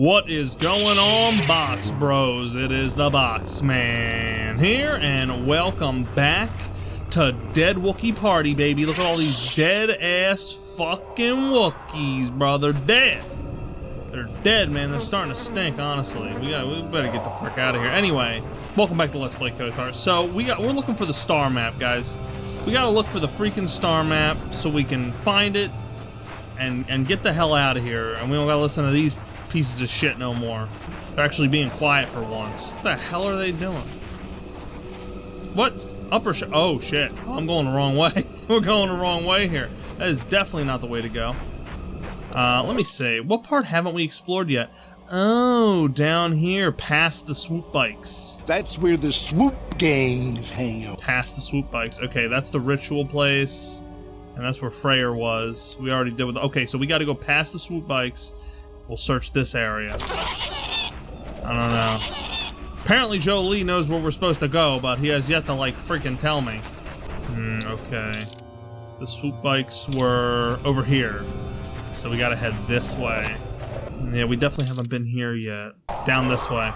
What is going on, Box Bros? It is the Box Man here, and welcome back to Dead Wookiee Party, baby. Look at all these dead-ass fucking Wookiees, bro. They're dead. They're dead, man. They're starting to stink, honestly. We better get the frick out of here. Anyway, welcome back to Let's Play KotOR. So we're looking for the star map, guys. We gotta look for the freaking star map so we can find it and get the hell out of here. And we don't gotta listen to these pieces of shit no more. They're actually being quiet for once. What the hell are they doing? What? Oh shit. I'm going the wrong way. We're going the wrong way here. That is definitely not the way to go. Let me see. What part haven't we explored yet? Oh, down here, past the swoop bikes. That's where the swoop gangs hang out. Past the swoop bikes. Okay, that's the ritual place. And that's where Freyr was. We already did with... Okay, so we got to go past the swoop bikes. We'll search this area. I don't know. Apparently Jolie knows where we're supposed to go, but he has yet to, like, freaking tell me. Okay. The swoop bikes were over here. So we gotta head this way. Yeah, we definitely haven't been here yet. Down this way.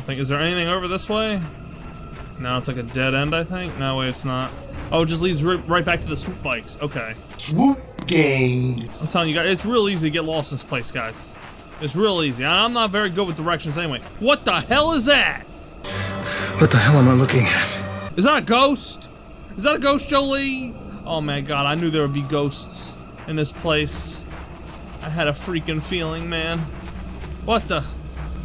Is there anything over this way? No, it's like a dead end, I think. No, wait, it's not. Oh, it just leads right back to the swoop bikes. Okay. Swoop gang. I'm telling you guys, it's real easy to get lost in this place, guys. It's real easy. I'm not very good with directions anyway. What the hell is that? What the hell am I looking at? Is that a ghost? Is that a ghost, Jolie? Oh my god, I knew there would be ghosts in this place. I had a freaking feeling, man. What the?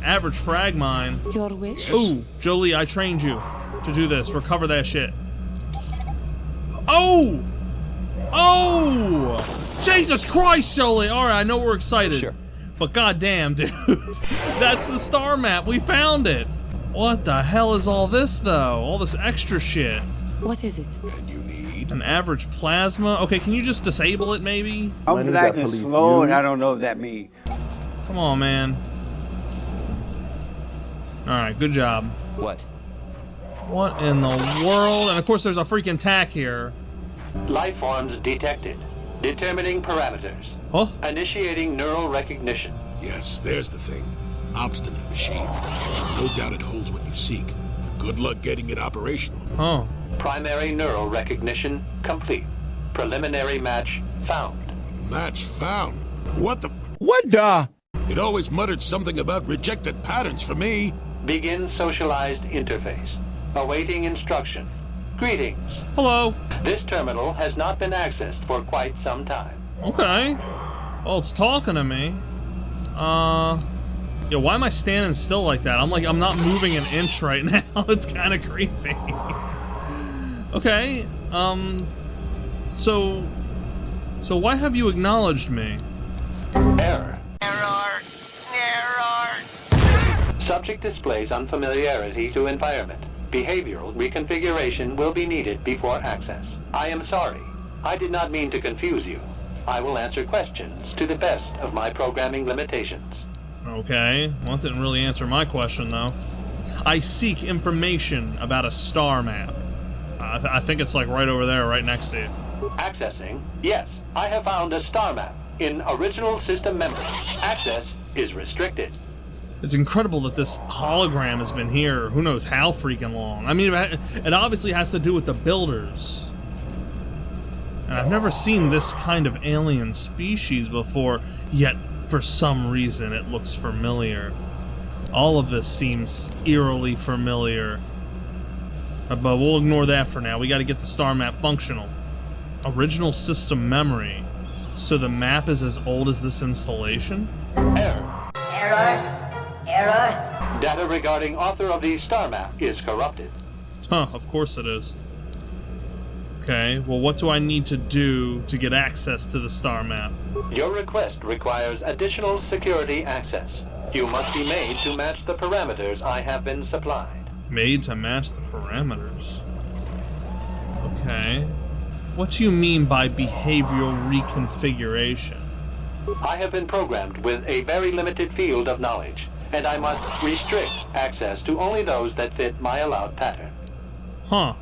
Average frag mine. Your wish? Ooh, Jolie, I trained you to do this. Recover that shit. Oh! Oh! Jesus Christ, Jolie! Alright, I know we're excited. Sure. But goddamn, dude. That's the star map. We found it. What the hell is all this, though? All this extra shit. What is it? And you need An average plasma? Okay, can you just disable it, maybe? I'm black and slow, and I don't know what that means. Come on, man. Alright, good job. What? What in the world? And of course there's a freaking tack here. Life forms detected. Determining parameters. Huh? Initiating neural recognition. Yes, there's the thing. Obstinate machine. No doubt it holds what you seek. But good luck getting it operational. Oh. Primary neural recognition complete. Preliminary match found. Match found. What the? What the? It always muttered something about rejected patterns for me. Begin socialized interface. Awaiting instruction. Greetings. Hello. This terminal has not been accessed for quite some time. Okay. Well, it's talking to me. Yo, why am I standing still like that? I'm not moving an inch right now. It's kind of creepy. Okay. So why have you acknowledged me? Error. Subject displays unfamiliarity to environment. Behavioral reconfiguration will be needed before access. I am sorry. I did not mean to confuse you. I will answer questions to the best of my programming limitations. Okay. Well, that didn't really answer my question, though. I seek information about a star map. I think it's like right over there, right next to you. Accessing? Yes, I have found a star map in original system memory. Access is restricted. It's incredible that this hologram has been here who knows how freaking long. I mean, it obviously has to do with the builders. And I've never seen this kind of alien species before, yet for some reason it looks familiar. All of this seems eerily familiar. But we'll ignore that for now. We gotta get the star map functional. Original system memory. So the map is as old as this installation? Error. Error. Data regarding author of the star map is corrupted. Huh, of course it is. Okay, well what do I need to do to get access to the star map? Your request requires additional security access. You must be made to match the parameters I have been supplied. Made to match the parameters. Okay. What do you mean by behavioral reconfiguration? I have been programmed with a very limited field of knowledge, and I must restrict access to only those that fit my allowed pattern. Huh.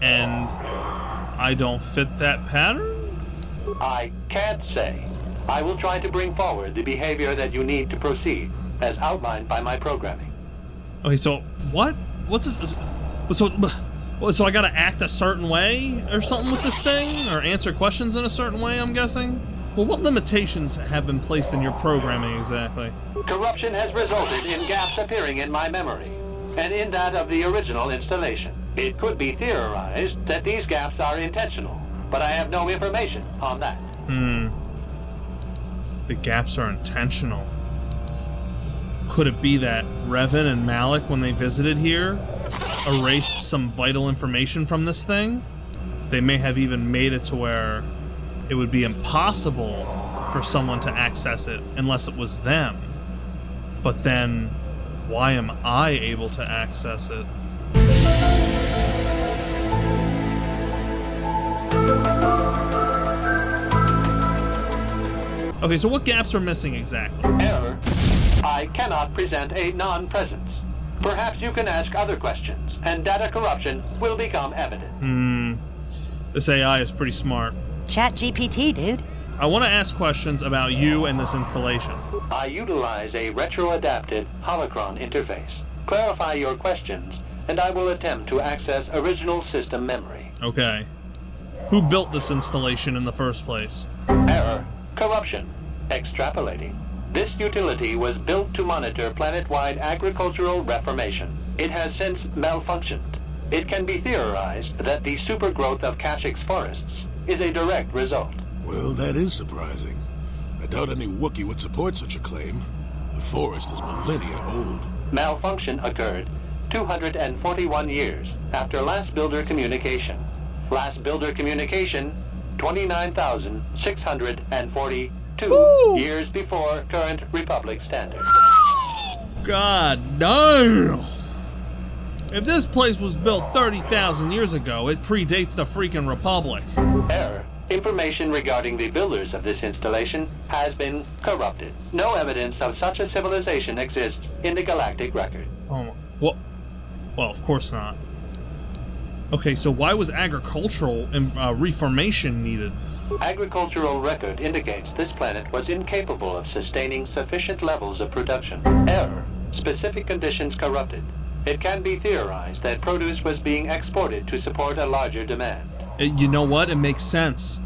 And I don't fit that pattern? I can't say. I will try to bring forward the behavior that you need to proceed, as outlined by my programming. Okay, so what? What's it? So I gotta act a certain way or something with this thing? Or answer questions in a certain way, I'm guessing? Well, what limitations have been placed in your programming exactly? Corruption has resulted in gaps appearing in my memory, and in that of the original installation. It could be theorized that these gaps are intentional, but I have no information on that. The gaps are intentional. Could it be that Revan and Malak, when they visited here, erased some vital information from this thing? They may have even made it to where it would be impossible for someone to access it unless it was them. But then, why am I able to access it? Okay, so what gaps are missing exactly? Error. I cannot present a non-presence. Perhaps you can ask other questions, and data corruption will become evident. This AI is pretty smart. Chat GPT, dude. I want to ask questions about you and this installation. I utilize a retro-adapted holocron interface. Clarify your questions, and I will attempt to access original system memory. Okay. Who built this installation in the first place? Error. Corruption. Extrapolating. This utility was built to monitor planet-wide agricultural reformation. It has since malfunctioned. It can be theorized that the supergrowth of Kashyyyk's forests is a direct result. Well, that is surprising. I doubt any Wookiee would support such a claim. The forest is millennia old. Malfunction occurred 241 years after last builder communication. Last builder communication, 29,642 years before current Republic standard. God damn! If this place was built 30,000 years ago, it predates the freaking Republic. Error. Information regarding the builders of this installation has been corrupted. No evidence of such a civilization exists in the galactic record. Oh, well, of course not. Okay, so why was agricultural reformation needed? Agricultural record indicates this planet was incapable of sustaining sufficient levels of production. Error. Specific conditions corrupted. It can be theorized that produce was being exported to support a larger demand. You know what? It makes sense.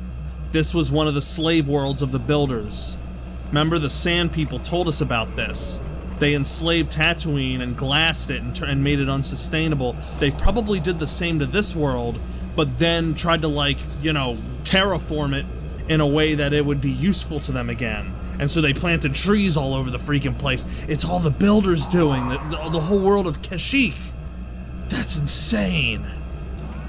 This was one of the slave worlds of the Builders. Remember, the Sand People told us about this. They enslaved Tatooine and glassed it and made it unsustainable. They probably did the same to this world, but then tried to, like, you know, terraform it in a way that it would be useful to them again. And so they planted trees all over the freaking place. It's all the Builders doing, the whole world of Kashyyyk. That's insane.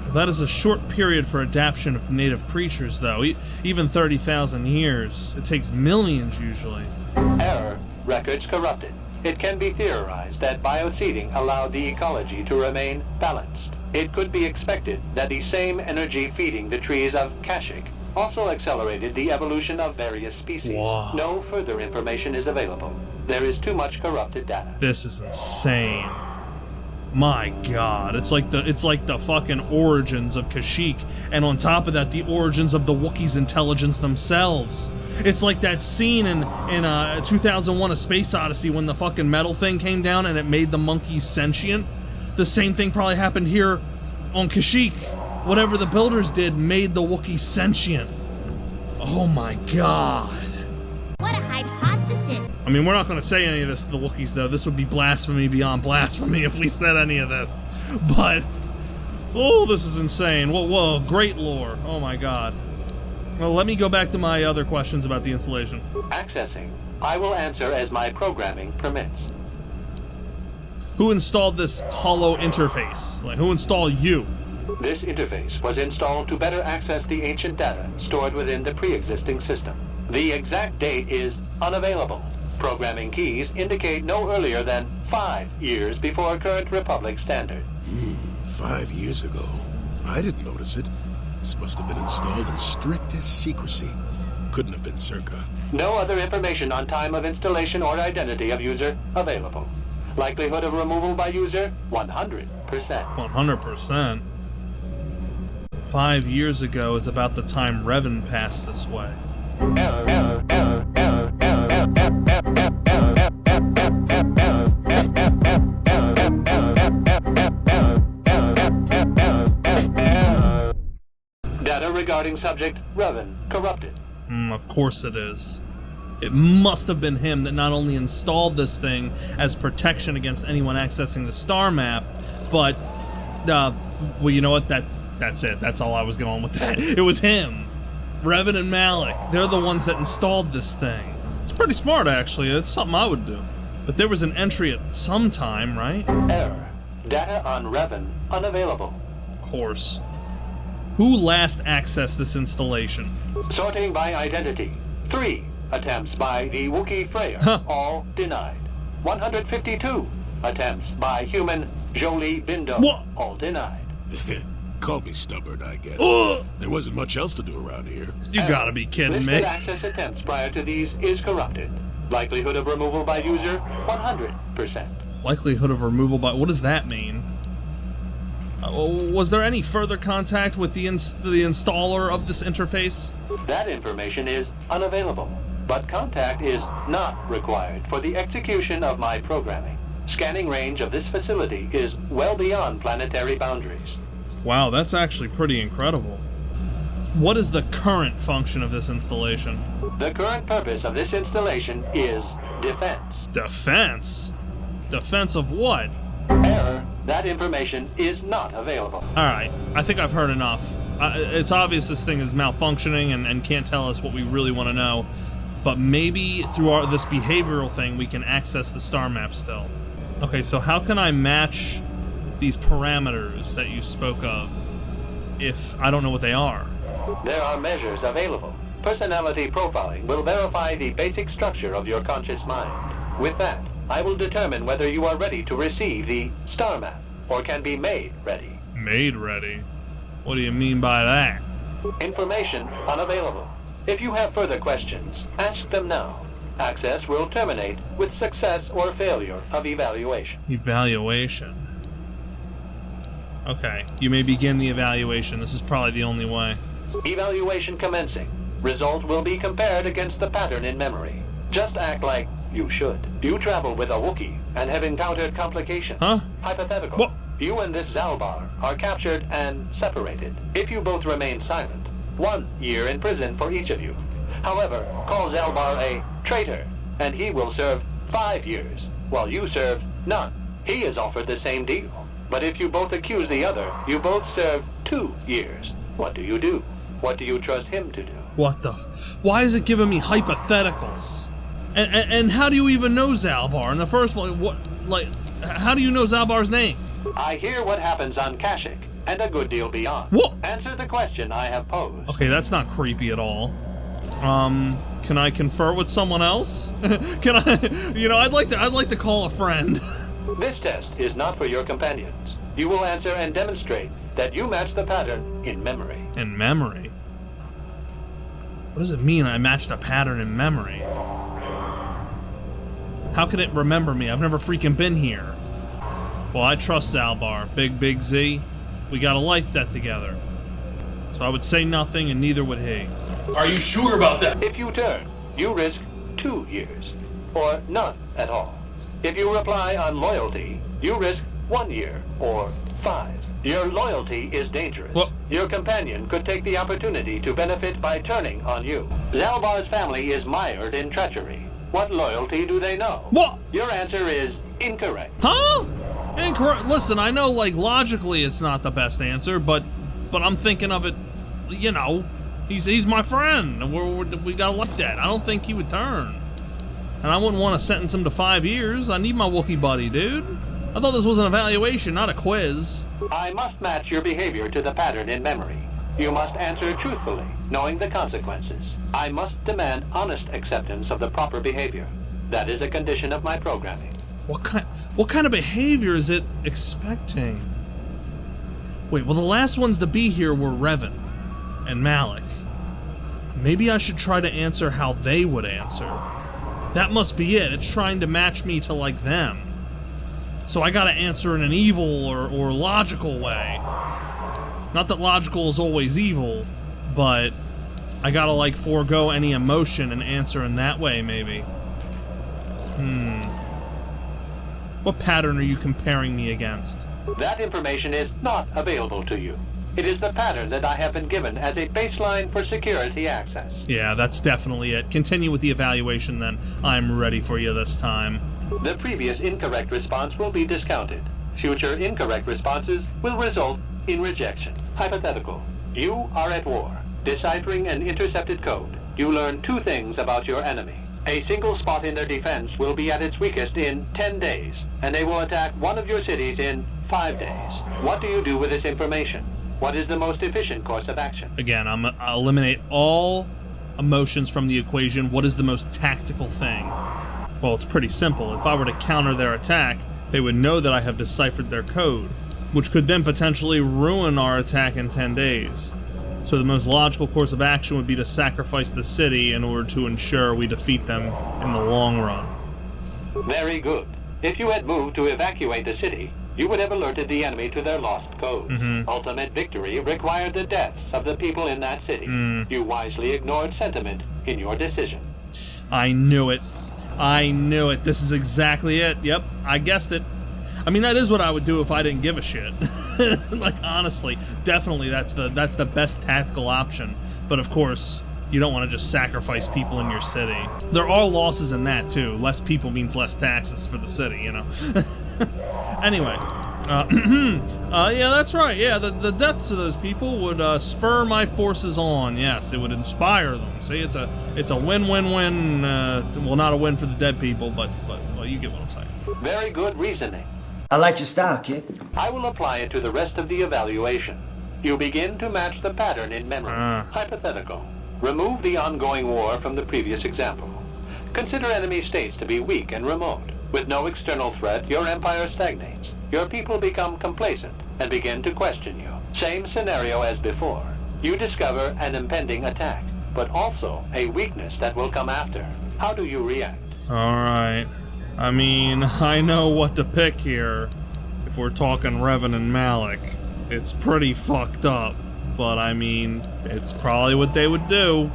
Well, that is a short period for adaptation of native creatures, though. Even 30,000 years. It takes millions, usually. Error. Records corrupted. It can be theorized that bioseeding allowed the ecology to remain balanced. It could be expected that the same energy feeding the trees of Kashyyyk also accelerated the evolution of various species. Whoa. No further information is available. There is too much corrupted data. This is insane. My God, it's like the fucking origins of Kashyyyk, and on top of that, the origins of the Wookiees' intelligence themselves. It's like that scene in 2001: A Space Odyssey when the fucking metal thing came down and it made the monkeys sentient. The same thing probably happened here on Kashyyyk. Whatever the Builders did made the Wookiees sentient. Oh my God. What a hypothesis. I mean, we're not going to say any of this to the Wookiees, though. This would be blasphemy beyond blasphemy if we said any of this. But, oh, this is insane. Whoa, great lore. Oh my God. Well, let me go back to my other questions about the installation. Accessing. I will answer as my programming permits. Who installed this hollow interface? Like, who installed you? This interface was installed to better access the ancient data stored within the pre-existing system. The exact date is unavailable. Programming keys indicate no earlier than 5 years before current Republic standard. 5 years ago. I didn't notice it. This must have been installed in strictest secrecy. Couldn't have been circa. No other information on time of installation or identity of user available. Likelihood of removal by user, 100%. 100%. 5 years ago is about the time Revan passed this way. Error. regarding subject Revan corrupted. Of course it is. It must have been him that not only installed this thing as protection against anyone accessing the star map, but, well, you know what? That's it. That's all I was going with that. It was him. Revan and Malak. They're the ones that installed this thing. It's pretty smart, actually. It's something I would do. But there was an entry at some time, right? Error. Data on Revan unavailable. Of course. Who last accessed this installation? Sorting by identity. 3 attempts by the Wookiee Freya, all denied. 152 attempts by human Jolie Bindo, What? all denied. Call me stubborn, I guess. Ugh! There wasn't much else to do around here. You gotta be kidding Listed me. access attempts prior to these is corrupted. Likelihood of removal by user, 100%. Likelihood of removal by... What does that mean? Was there any further contact with the installer of this interface? That information is unavailable, but contact is not required for the execution of my programming. Scanning range of this facility is well beyond planetary boundaries. Wow, that's actually pretty incredible. What is the current function of this installation? The current purpose of this installation is defense. Defense? Defense of what? Error. That information is not available. Alright, I think I've heard enough. It's obvious this thing is malfunctioning and can't tell us what we really want to know, but maybe through this behavioral thing we can access the star map still. Okay, so how can I match these parameters that you spoke of if I don't know what they are? There are measures available. Personality profiling will verify the basic structure of your conscious mind. With that, I will determine whether you are ready to receive the star map, or can be made ready. Made ready? What do you mean by that? Information unavailable. If you have further questions, ask them now. Access will terminate with success or failure of evaluation. Evaluation. Okay, you may begin the evaluation. This is probably the only way. Evaluation commencing. Result will be compared against the pattern in memory. Just act like you should. You travel with a Wookiee and have encountered complications. Huh? Hypothetical. What? You and this Zalbar are captured and separated. If you both remain silent, 1 year in prison for each of you. However, call Zalbar a traitor, and he will serve 5 years, while you serve none. He is offered the same deal. But if you both accuse the other, you both serve 2 years. What do you do? What do you trust him to do? What the why is it giving me hypotheticals? And how do you even know Zalbar in the first place? What, like, how do you know Zalbar's name? I hear what happens on Kashyyyk, and a good deal beyond. What? Answer the question I have posed. Okay, that's not creepy at all. Can I confer with someone else? Can I, I'd like to call a friend. This test is not for your companions. You will answer and demonstrate that you match the pattern in memory. In memory? What does it mean I matched a pattern in memory? How can it remember me? I've never freaking been here. Well, I trust Zalbar. Big Z. We got a life debt together. So I would say nothing, and neither would he. Are you sure about that? If you turn, you risk 2 years, or none at all. If you reply on loyalty, you risk 1 year, or 5. Your loyalty is dangerous. What? Your companion could take the opportunity to benefit by turning on you. Zalbar's family is mired in treachery. What loyalty do they know? What? Your answer is incorrect. Huh? Incorrect. Listen, I know, like, logically it's not the best answer, but I'm thinking of it, he's my friend, and we got a life debt. I don't think he would turn. And I wouldn't want to sentence him to 5 years. I need my Wookiee buddy, dude. I thought this was an evaluation, not a quiz. I must match your behavior to the pattern in memory. You must answer truthfully, knowing the consequences. I must demand honest acceptance of the proper behavior. That is a condition of my programming. What kind of behavior is it expecting? Wait, well, the last ones to be here were Revan and Malak. Maybe I should try to answer how they would answer. That must be it. It's trying to match me to, like, them. So I gotta answer in an evil or logical way. Not that logical is always evil, but I gotta, like, forego any emotion and answer in that way, maybe. What pattern are you comparing me against? That information is not available to you. It is the pattern that I have been given as a baseline for security access. Yeah, that's definitely it. Continue with the evaluation then. I'm ready for you this time. The previous incorrect response will be discounted. Future incorrect responses will result in rejection. Hypothetical. You are at war. Deciphering an intercepted code, you learn 2 things about your enemy. A single spot in their defense will be at its weakest in 10 days, and they will attack one of your cities in 5 days. What do you do with this information? What is the most efficient course of action? Again, I'll eliminate all emotions from the equation. What is the most tactical thing? Well, it's pretty simple. If I were to counter their attack, they would know that I have deciphered their code, which could then potentially ruin our attack in 10 days. So the most logical course of action would be to sacrifice the city in order to ensure we defeat them in the long run. Very good. If you had moved to evacuate the city, you would have alerted the enemy to their lost codes. Ultimate victory required the deaths of the people in that city. You wisely ignored sentiment in your decision. I knew it. I knew it. This is exactly it. Yep, I guessed it. I mean, that is what I would do if I didn't give a shit. Like, honestly, definitely that's the best tactical option. But of course, you don't want to just sacrifice people in your city. There are losses in that too. Less people means less taxes for the city, you know. Anyway, yeah, that's right. Yeah, the deaths of those people would spur my forces on. Yes, it would inspire them. See, it's a win-win-win. Well, not a win for the dead people, but well, you get what I'm saying. Very good reasoning. I like your style, kid. I will apply it to the rest of the evaluation. You begin to match the pattern in memory. Hypothetical. Remove the ongoing war from the previous example. Consider enemy states to be weak and remote. With no external threat, your empire stagnates. Your people become complacent and begin to question you. Same scenario as before. You discover an impending attack, but also a weakness that will come after. How do you react? Alright. I mean, I know what to pick here. If we're talking Revan and Malik, it's pretty fucked up. But I mean, it's probably what they would do.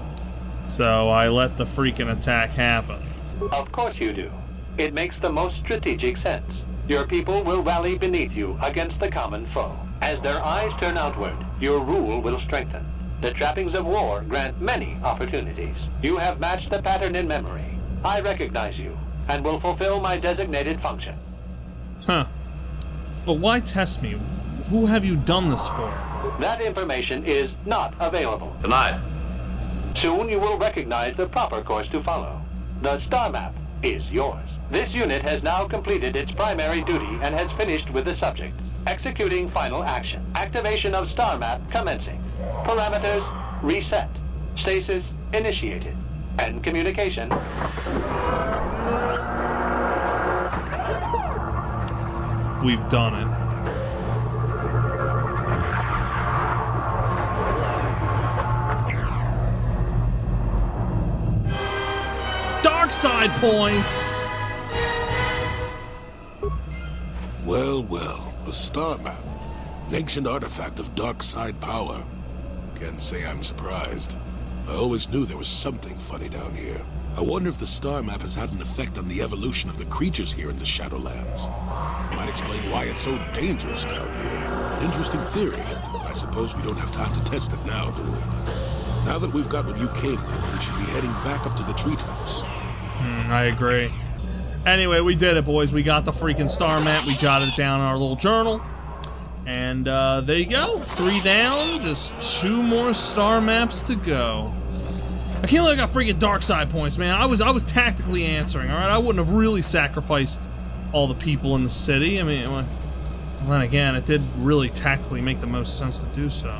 So I let the freaking attack happen. Of course you do. It makes the most strategic sense. Your people will rally beneath you against the common foe. As their eyes turn outward, your rule will strengthen. The trappings of war grant many opportunities. You have matched the pattern in memory. I recognize you, and will fulfill my designated function. Huh. But why test me? Who have you done this for? That information is not available. Denied. Soon you will recognize the proper course to follow. The star map is yours. This unit has now completed its primary duty and has finished with the subject. Executing final action. Activation of star map commencing. Parameters reset. Stasis initiated. End communication. We've done it. Dark side points! Well, a star map. An ancient artifact of dark side power. Can't say I'm surprised. I always knew there was something funny down here. I wonder if the star map has had an effect on the evolution of the creatures here in the Shadowlands. Might explain why it's so dangerous down here. An interesting theory. I suppose we don't have time to test it now, do we? Now that we've got what you came for, we should be heading back up to the treetops. I agree. Anyway, we did it, boys. We got the freaking star map. We jotted it down in our little journal. And there you go. 3 down. Just 2 more star maps to go. I can't believe I got freaking dark side points, man. I was tactically answering, alright? I wouldn't have really sacrificed all the people in the city. I mean, well, then again, it did really tactically make the most sense to do so.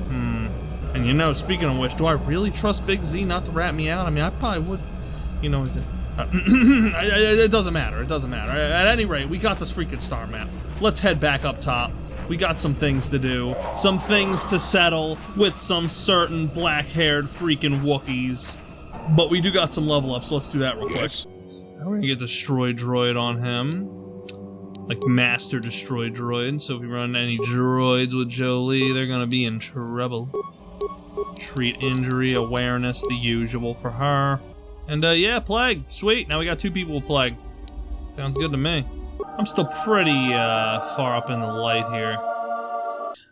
And you know, speaking of which, do I really trust Big Z not to rat me out? I mean, I probably would. You know, it doesn't matter. It doesn't matter. At any rate, we got this freaking star map. Let's head back up top. We got some things to do. Some things to settle with some certain black-haired freaking Wookiees. But we do got some level ups. So let's do that real quick. We're gonna get Destroy Droid on him. Like Master Destroy Droid. So if we run any droids with Jolie, they're gonna be in trouble. Treat Injury, Awareness, the usual for her. And yeah, Plague. Sweet. Now we got 2 people with Plague. Sounds good to me. I'm still pretty far up in the light here.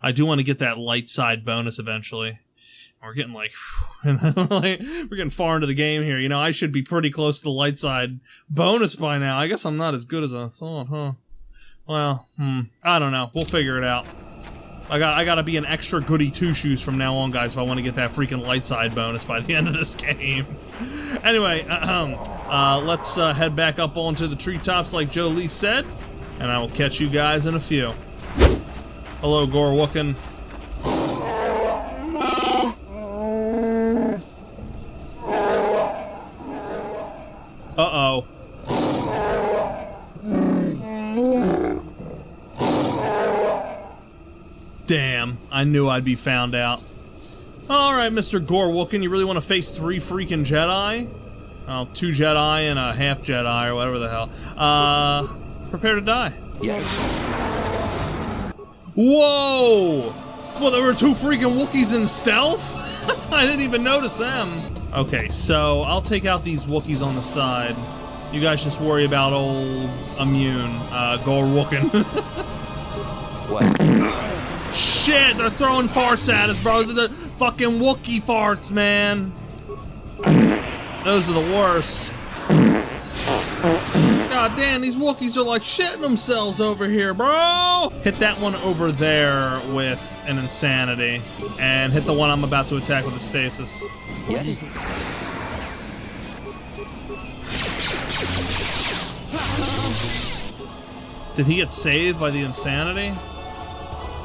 I do want to get that light side bonus eventually. We're getting like, we're getting far into the game here. You know, I should be pretty close to the light side bonus by now. I guess I'm not as good as I thought, huh? Well, I don't know. We'll figure it out. I gotta be an extra goody two-shoes from now on, guys, if I want to get that freaking light side bonus by the end of this game. Anyway, let's head back up onto the treetops like Jolie said, and I will catch you guys in a few. Hello, ℂℍ𝔸ℕ𝔼𝕃. Uh-oh. Damn, I knew I'd be found out. Alright, Mr. ℂℍ𝔸ℕ𝔼𝕃, you really want to face 3 freaking Jedi? Oh, 2 Jedi and a half Jedi, or whatever the hell. Prepare to die. Yes. Whoa! Well, there were 2 freaking Wookiees in stealth? I didn't even notice them. Okay, so I'll take out these Wookiees on the side. You guys just worry about old immune, ℂℍ𝔸℉𝔼𝕃. What? Shit, they're throwing farts at us, bro. They're the fucking Wookiee farts, man. Those are the worst. God damn, these Wookiees are like shitting themselves over here, bro. Hit that one over there with an insanity, and hit the one I'm about to attack with a stasis. What is it? Did he get saved by the insanity?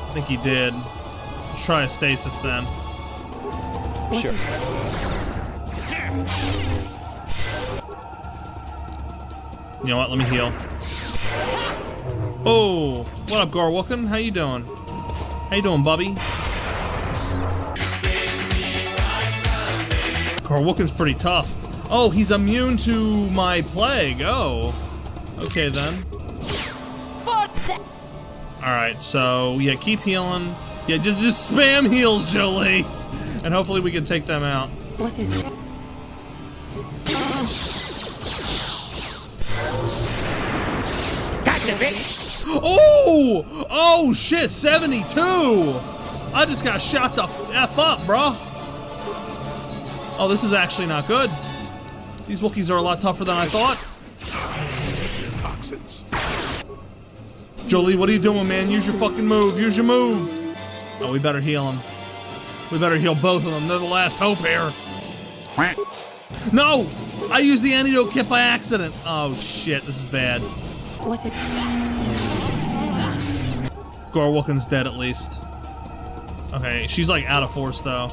I think he did. Let's try a stasis then. Sure. You know what? Let me heal. Oh, what up, ℂℍ𝔸℉𝔼𝕃? How you doing? How you doing, Bubby? ℂℍ𝔸℉𝔼𝕃's pretty tough. Oh, he's immune to my plague. Oh, okay then. Alright, so yeah, keep healing. Yeah, just spam heals, Jolie! And hopefully we can take them out. What is it? Gotcha, bitch! Oh! Oh shit, 72! I just got shot the F up, bro. Oh, this is actually not good. These Wookiees are a lot tougher than I thought. Toxins. Jolie, what are you doing, man? Use your fucking move. Use your move. Oh, we better heal him. We better heal both of them. They're the last hope here. No! I used the antidote kit by accident. Oh, shit. This is bad. What is it? ℂℍ𝔸℉𝔼𝕃's dead, at least. Okay, she's, like, out of force, though.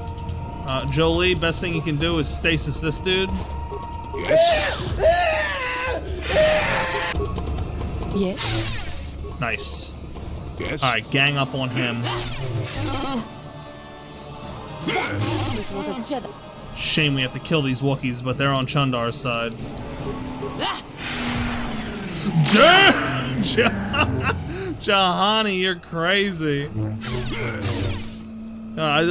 Jolie, best thing you can do is stasis this dude. Yes. Yes. Nice. Yes. Alright, gang up on him. It was a Jedi. Shame we have to kill these Wookiees, but they're on Chundar's side. Damn! Jahani, you're crazy.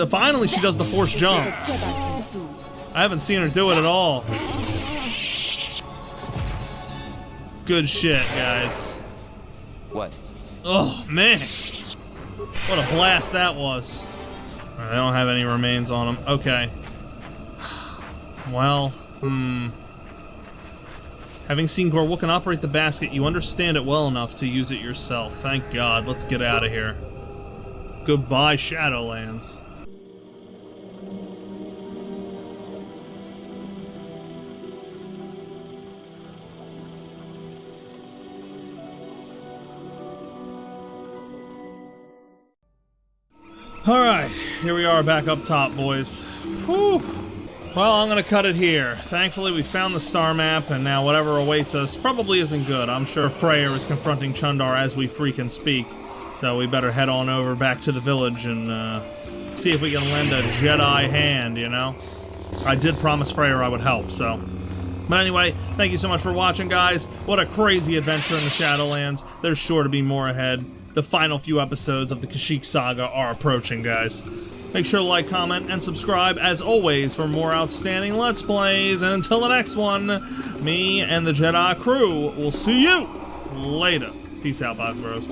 Finally, she does the forced jump. I haven't seen her do it at all. Good shit, guys. What? Oh, man. What a blast that was. Alright, I don't have any remains on them. Okay. Well, Having seen ℂℍ𝔸℉𝔼𝕃 operate the basket, you understand it well enough to use it yourself. Thank God. Let's get out of here. Goodbye, Shadowlands. Alright, here we are back up top, boys. Whew. Well, I'm gonna cut it here. Thankfully, we found the star map, and now whatever awaits us probably isn't good. I'm sure Freyr is confronting Chundar as we freaking speak. So we better head on over back to the village and see if we can lend a Jedi hand, you know? I did promise Freyr I would help, so... But anyway, thank you so much for watching, guys. What a crazy adventure in the Shadowlands. There's sure to be more ahead. The final few episodes of the Kashyyyk saga are approaching, guys. Make sure to like, comment, and subscribe, as always, for more outstanding Let's Plays. And until the next one, me and the Jedi crew will see you later. Peace out, box bros.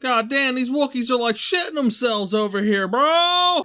God damn, these Wookiees are like shitting themselves over here, bro!